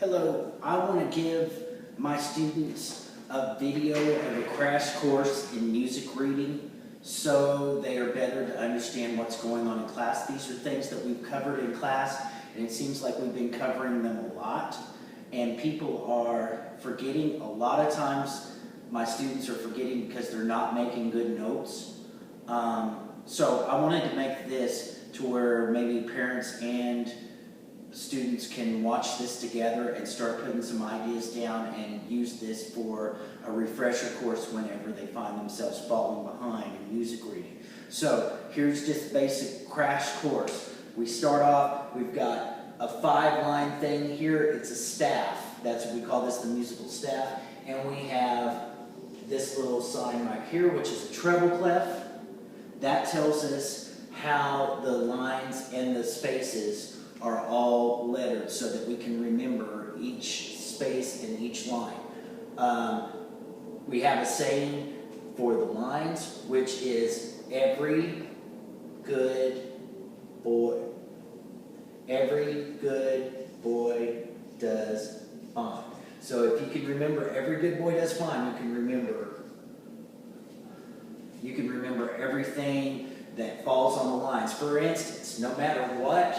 Hello, I want to give my students a video of a crash course in music reading so they are better to understand what's going on in class. These are things that we've covered in class, and it seems like we've been covering them a lot, and people are forgetting. A lot of times my students are forgetting because they're not making good notes. So I wanted to make this to where maybe parents and students can watch this together and start putting some ideas down and use this for a refresher course whenever they find themselves falling behind in music reading. So here's just basic crash course. We start off, we've got a 5-line thing here. It's a staff. That's what we call this, the musical staff. And we have this little sign right here, which is a treble clef. That tells us how the lines and the spaces are all lettered so that we can remember each space in each line. We have a saying for the lines, which is every good boy does fine. So if you can remember every good boy does fine, you can remember everything that falls on the lines. For instance, no matter what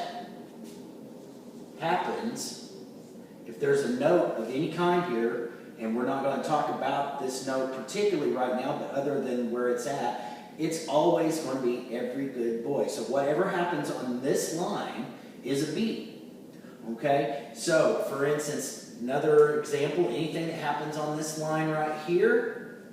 happens, if there's a note of any kind here, and we're not going to talk about this note particularly right now, but other than where it's at, it's always going to be every good boy. So whatever happens on this line is a B. Okay? So, for instance, another example, anything that happens on this line right here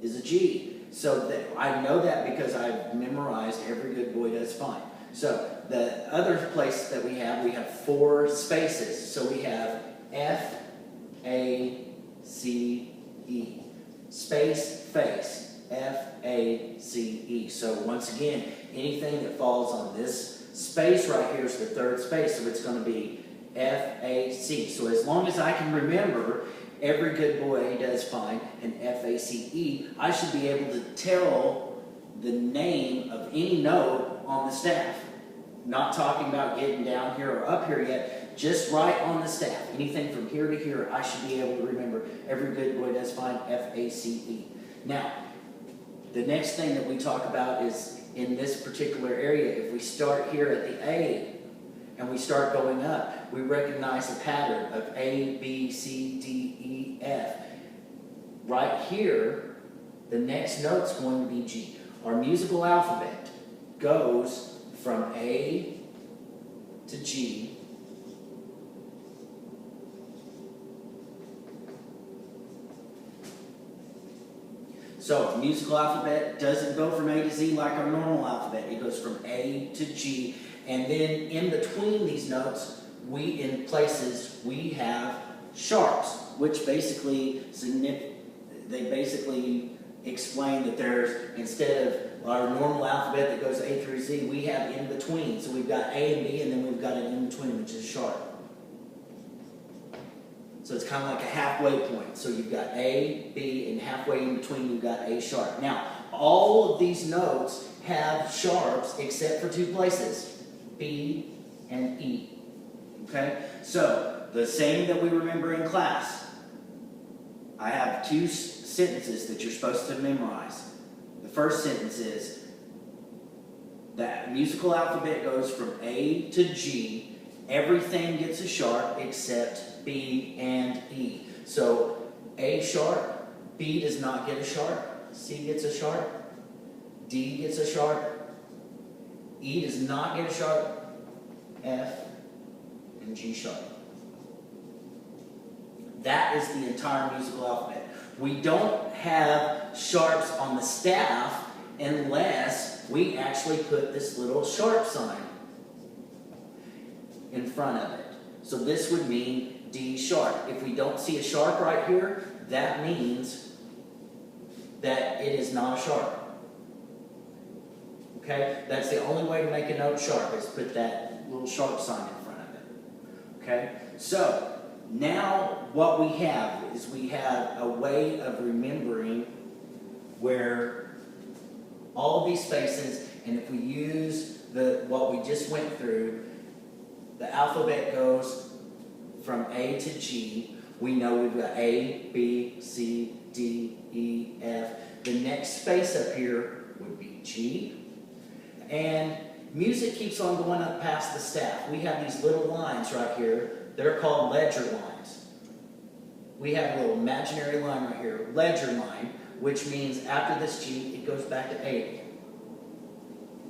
is a G. So that I know that because I've memorized every good boy does fine. So the other place that we have 4 spaces. So we have F, A, C, E. Space, face, F, A, C, E. So once again, anything that falls on this space right here is the 3rd space. So it's going to be F, A, C. So as long as I can remember every good boy does fine and F, A, C, E, I should be able to tell the name of any note on the staff. Not talking about getting down here or up here yet, just right on the staff. Anything from here to here, I should be able to remember every good boy does fine, F, A, C, E. Now, the next thing that we talk about is in this particular area, if we start here at the A and we start going up, we recognize the pattern of A, B, C, D, E, F. Right here, the next note's going to be G. Our musical alphabet goes from A to G. So, musical alphabet doesn't go from A to Z like our normal alphabet. It goes from A to G. And then in between these notes, in places, we have sharps, which basically explain that there's, instead of our normal alphabet that goes A through Z, we have in between. So we've got A and B, and then we've got an in between, which is sharp. So it's kind of like a halfway point. So you've got A, B, and halfway in between you've got A sharp. Now, all of these notes have sharps except for 2 places, B and E. Okay? So, the same that we remember in class. I have 2 sentences that you're supposed to memorize. The first sentence is that musical alphabet goes from A to G. Everything gets a sharp except B and E. So A sharp, B does not get a sharp, C gets a sharp, D gets a sharp, E does not get a sharp, F and G sharp. That is the entire musical alphabet. We don't have sharps on the staff unless we actually put this little sharp sign in front of it. So this would mean D sharp. If we don't see a sharp right here, that means that it is not a sharp. Okay? That's the only way to make a note sharp, is put that little sharp sign in front of it. Okay? So, now what we have is we have a way of remembering where all of these spaces, and if we use what we just went through, the alphabet goes from A to G, we know we've got A, B, C, D, E, F. The next space up here would be G. And music keeps on going up past the staff. We have these little lines right here. They're called ledger lines. We have a little imaginary line right here, ledger line, which means after this G, it goes back to A.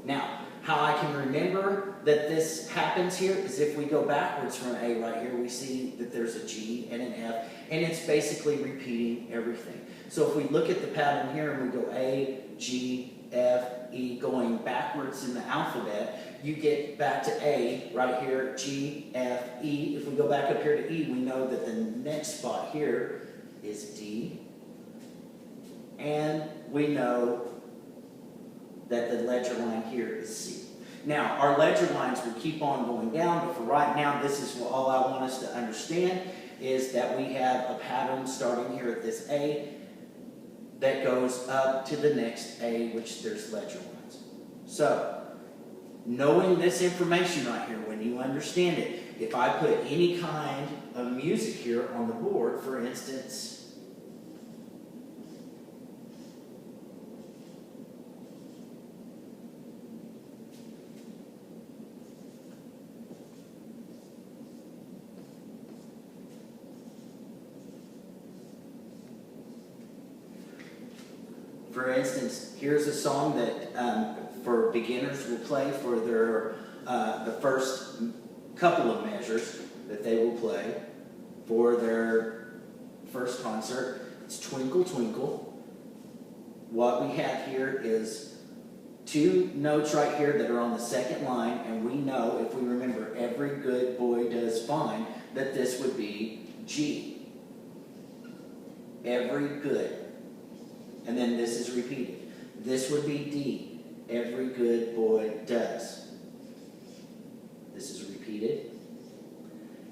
Now, how I can remember that this happens here is if we go backwards from A right here, we see that there's a G and an F, and it's basically repeating everything. So if we look at the pattern here and we go A, G, F, E, going backwards in the alphabet, you get back to A right here, G, F, E. If we go back up here to E, we know that the next spot here is D, and we know that the ledger line here is C. Now, our ledger lines will keep on going down, but for right now, this is all I want us to understand, is that we have a pattern starting here at this A that goes up to the next A, which there's ledger lines. So, knowing this information right here, when you understand it, if I put any kind of music here on the board, for instance, here's a song that for beginners will play for their the first couple of measures that they will play for their first concert. It's Twinkle Twinkle. What we have here is two notes right here that are on the second line, and we know, if we remember Every Good Boy Does Fine, that this would be G. Every good. And then this is repeated. This would be D. Every good boy does. This is repeated.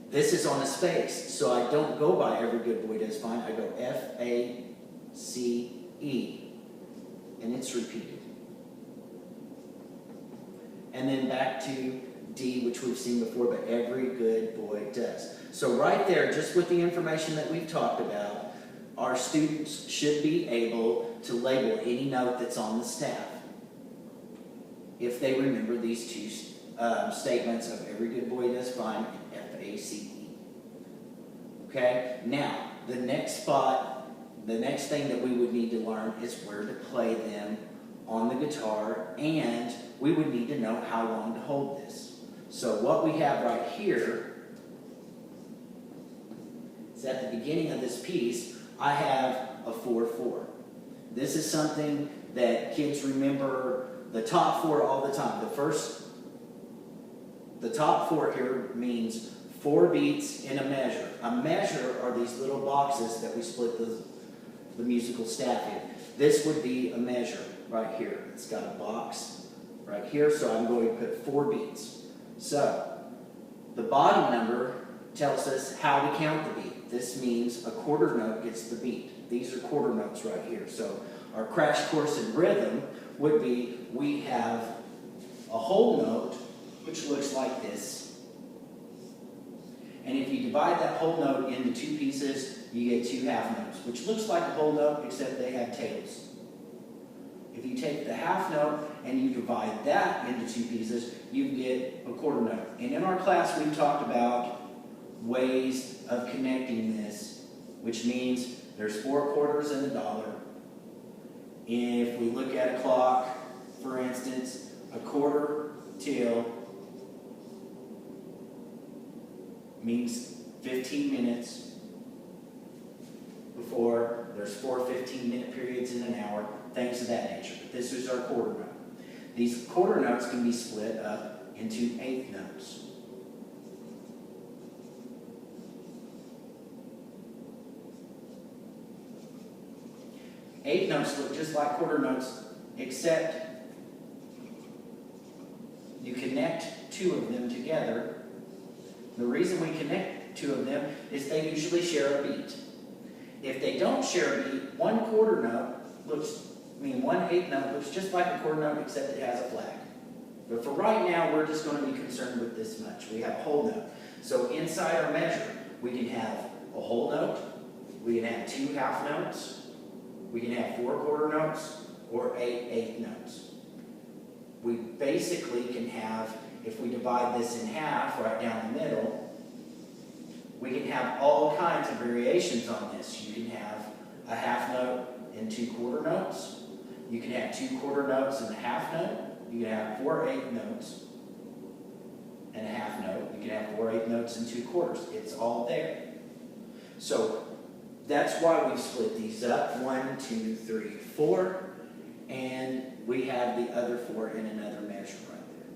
This is on a space, so I don't go by Every Good Boy Does Fine. I go F, A, C, E. And it's repeated. And then back to D, which we've seen before, but every good boy does. So right there, just with the information that we've talked about, our students should be able to label any note that's on the staff if they remember these two statements of Every Good Boy Does Fine and F-A-C-E. Okay? Now, the next spot, the next thing that we would need to learn is where to play them on the guitar, and we would need to know how long to hold this. So what we have right here is at the beginning of this piece, I have a 4-4. This is something that kids remember the top four all the time. The top four here means 4 beats in a measure. A measure are these little boxes that we split the musical staff in. This would be a measure right here. It's got a box right here, so I'm going to put 4 beats. So, the bottom number tells us how to count the beat. This means a quarter note gets the beat. These are quarter notes right here. So our crash course in rhythm would be, we have a whole note, which looks like this. And if you divide that whole note into 2 pieces, you get 2 half notes, which looks like a whole note, except they have tails. If you take the half note and you divide that into 2 pieces, you get a quarter note. And in our class, we've talked about ways of connecting this, which means there's 4 quarters and a dollar. If we look at a clock, for instance, a quarter till means 15 minutes before there's 4 15-minute periods in an hour, things of that nature. But this is our quarter note. These quarter notes can be split up into 1/8 notes. Eighth notes look just like quarter notes, except you connect 2 of them together. The reason we connect 2 of them is they usually share a beat. If they don't share a beat, 1/4 note looks, 1/8 note looks just like a quarter note, except it has a flag. But for right now, we're just going to be concerned with this much. We have a whole note. So inside our measure, We can have a whole note, we can have 2 half notes, we can have 4 quarter notes, or 8 eighth notes. We basically can have, if we divide this in half, right down the middle, we can have all kinds of variations on this. You can have a half note and 2 quarter notes. You can have 2 quarter notes and a half note. You can have 4 eighth notes and a half note. You can have 4 eighth notes and 2 quarters. It's all there. So that's why we split these up. 1, 2, 3, 4. And we have the other 4 in another measure right there.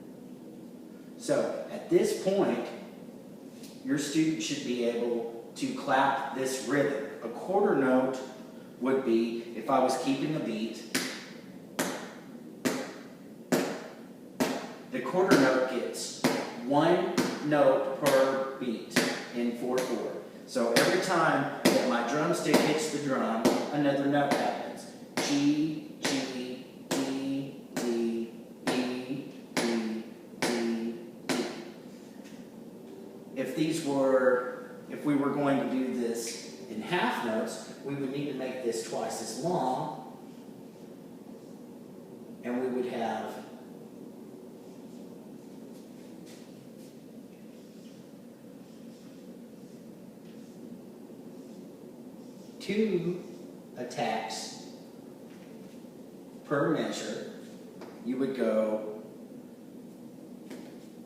So at this point, your student should be able to clap this rhythm. A quarter note would be, if I was keeping a beat, the quarter note gets 1 note per beat in 4/4. So every time that my drumstick hits the drum, another note happens. G, G, D, D, E, D, D, D. If we were going to do this in half notes, we would need to make this twice as long, and we would have two attacks per measure. You would go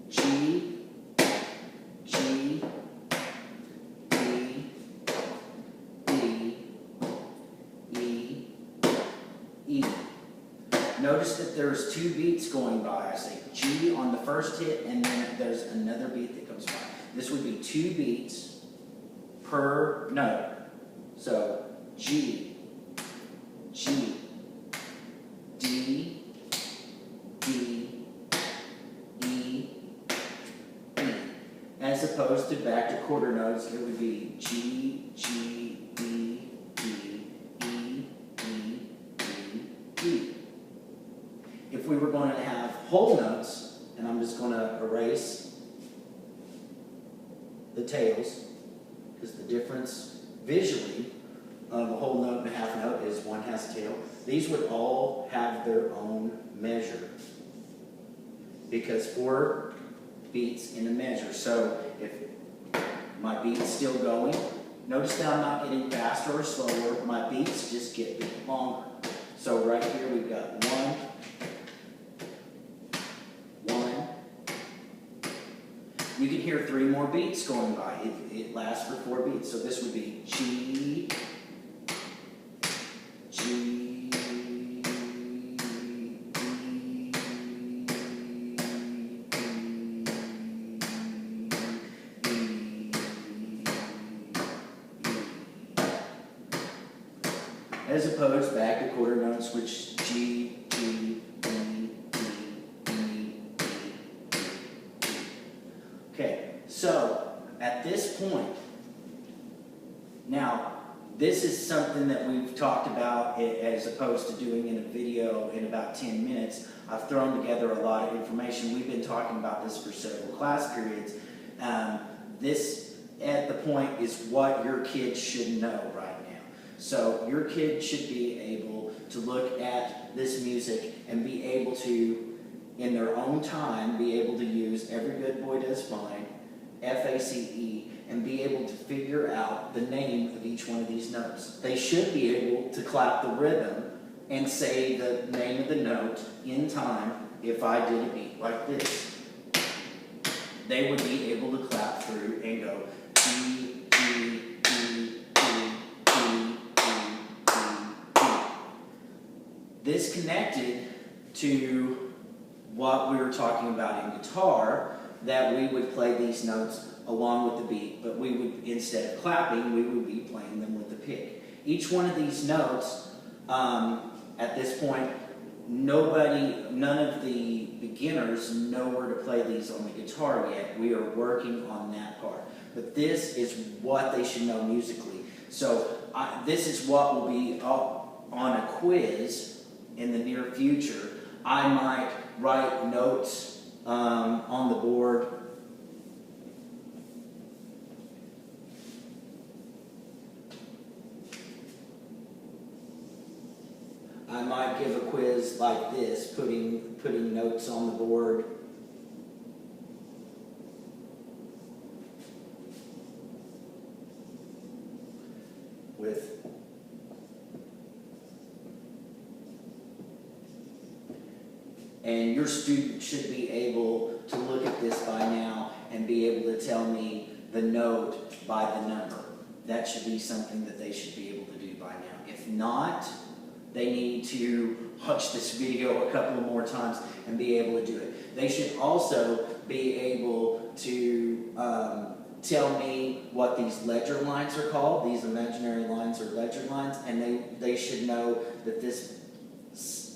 G, G, D, D, E, E. Notice that there's 2 beats going by. I say G on the first hit, and then there's another beat that goes by. This would be 2 beats per note. So G, G, D, D, E, E. As opposed to back to quarter notes, it would be G, G, D, D, E, E, E, E. If we were going to have whole notes, and I'm just going to erase the tails, because the difference visually of a whole note and a half note is one has a tail. These would all have their own measure, because 4 beats in a measure. So if my beat's still going, notice that I'm not getting faster or slower. My beats just get longer. So right here we've got 1, 1. You can hear 3 more beats going by. It lasts for 4 beats. So this would be G, G, E, as opposed back to quarter notes, which G, G, E, E, E, E. Okay, so at this point, now this is something that we've talked about as opposed to doing in a video in about 10 minutes. I've thrown together a lot of information. We've been talking about this for several class periods. This, at the point, is what your kids should know right now. So your kid should be able to look at this music and be able to, in their own time, be able to use Every Good Boy Does Fine, FACE, and be able to figure out the name of each one of these notes. They should be able to clap the rhythm and say the name of the note in time. If I did a beat like this, they would be able to clap through and go E, E, E, E, E, E, E. This connected to what we were talking about in guitar, that we would play these notes along with the beat, but we would, instead of clapping, we would be playing them with the pick. Each one of these notes, at this point, none of the beginners know where to play these on the guitar yet. We are working on that part. But this is what they should know musically. So this is what will be up on a quiz in the near future. I might write notes on the board I might give a quiz like this, putting notes on the board. And your student should be able to look at this by now and be able to tell me the note by the number. That should be something that they should be able to do by now. If not, they need to watch this video a couple of more times and be able to do it. They should also be able to tell me what these ledger lines are called. These imaginary lines are ledger lines, and they should know that this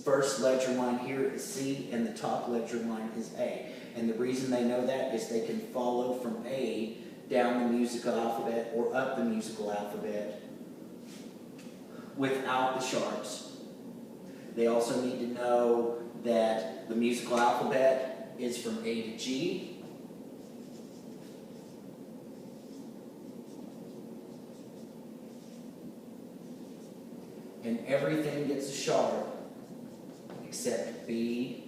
first ledger line here is C and the top ledger line is A. And the reason they know that is they can follow from A down the musical alphabet or up the musical alphabet without the sharps. They also need to know that the musical alphabet is from A to G. And everything gets a sharp except B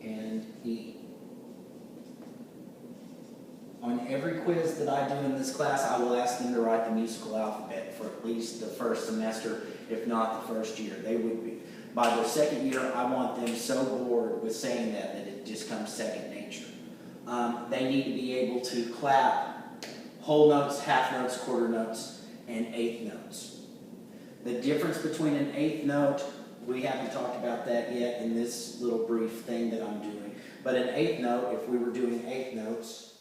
and E. On every quiz that I do in this class, I will ask them to write the musical alphabet for at least the first semester, if not the first year. They would be. By their second year, I want them so bored with saying that it just comes second nature. They need to be able to clap whole notes, half notes, quarter notes, and eighth notes. The difference between an eighth note, we haven't talked about that yet in this little brief thing that I'm doing. But an eighth note, if we were doing eighth notes,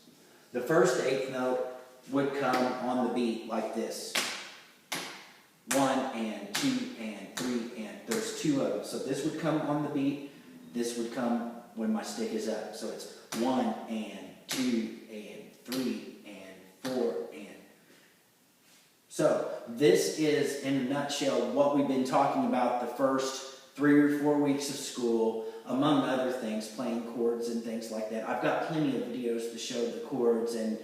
the first eighth note would come on the beat like this. 1 and 2 and 3 and there's 2 of them. So this would come on the beat. This would come when my stick is up. So it's 1 and 2 and 3 and 4 and. So this is, in a nutshell, what we've been talking about the first 3 or 4 weeks of school, among other things, playing chords and things like that. I've got plenty of videos to show the chords and